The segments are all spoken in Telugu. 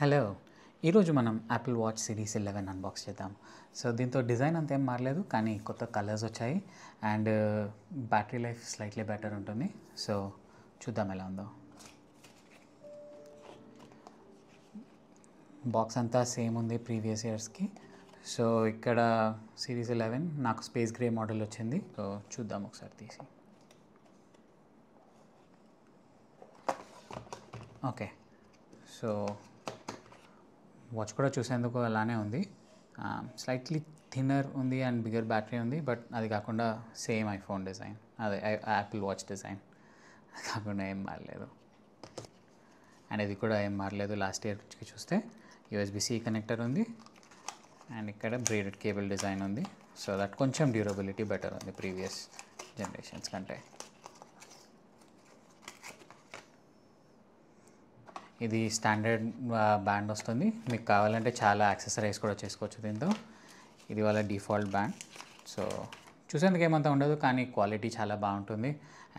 హలో, ఈరోజు మనం యాపిల్ వాచ్ సిరీస్ 11 అన్బాక్స్ చేద్దాం. సో దీంతో డిజైన్ అంతేం మారలేదు, కానీ కొత్త కలర్స్ వచ్చాయి and battery life slightly better ఉంటుంది. సో చూద్దాం ఎలా ఉందో. బాక్స్ అంతా సేమ్ ఉంది ప్రీవియస్ ఇయర్స్కి. సో ఇక్కడ సిరీస్ 11 నాకు స్పేస్ గ్రే మోడల్ వచ్చింది. సో చూద్దాం ఒకసారి తీసి. ఓకే, సో వాచ్ కూడా చూసేందుకు అలానే ఉంది. స్లైట్లీ థిన్నర్ ఉంది అండ్ బిగ్గర్ బ్యాటరీ ఉంది, బట్ అది కాకుండా సేమ్ ఐఫోన్ డిజైన్, అదే యాపిల్ వాచ్ డిజైన్ కాకుండా ఏం మారలేదు. అండ్ ఇది కూడా ఏం మారలేదు లాస్ట్ ఇయర్కి చూస్తే. USB-C కనెక్టర్ ఉంది అండ్ ఇక్కడ బ్రేడెడ్ కేబుల్ డిజైన్ ఉంది. సో దట్ కొంచెం డ్యూరబిలిటీ బెటర్ ఉంది ప్రీవియస్ జనరేషన్స్ కంటే. ఇది స్టాండర్డ్ బ్యాండ్ వస్తుంది. మీకు కావాలంటే చాలా యాక్సెసరీస్ కూడా చేసుకోవచ్చు దీంతో. ఇది వాళ్ళ డిఫాల్ట్ బ్యాండ్. సో చూసేందుకు ఏమంతా ఉండదు, కానీ క్వాలిటీ చాలా బాగుంటుంది.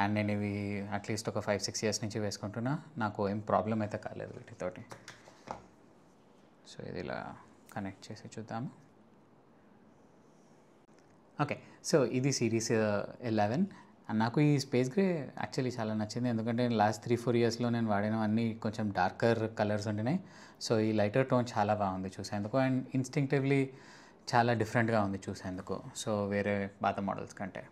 అండ్ నేను ఇవి అట్లీస్ట్ ఒక 5-6 ఇయర్స్ నుంచి వేసుకుంటున్నా. నాకు ఏం ప్రాబ్లం అయితే కాలేదు వీటితోటి. సో ఇది ఇలా కనెక్ట్ చేసి చూద్దాము. ఓకే, సో ఇది సిరీస్ 11. నాకు ఈ స్పేస్ గ్రే యాక్చువల్లీ చాలా నచ్చింది, ఎందుకంటే లాస్ట్ 3-4 ఇయర్స్లో నేను వాడినవన్నీ కొంచెం డార్కర్ కలర్స్ ఉండినాయి. సో ఈ లైటర్ టోన్ చాలా బాగుంది చూసేందుకు అండ్ ఇన్స్టింక్టివ్లీ చాలా డిఫరెంట్గా ఉంది చూసేందుకు. సో వేరే పాత మోడల్స్ కంటే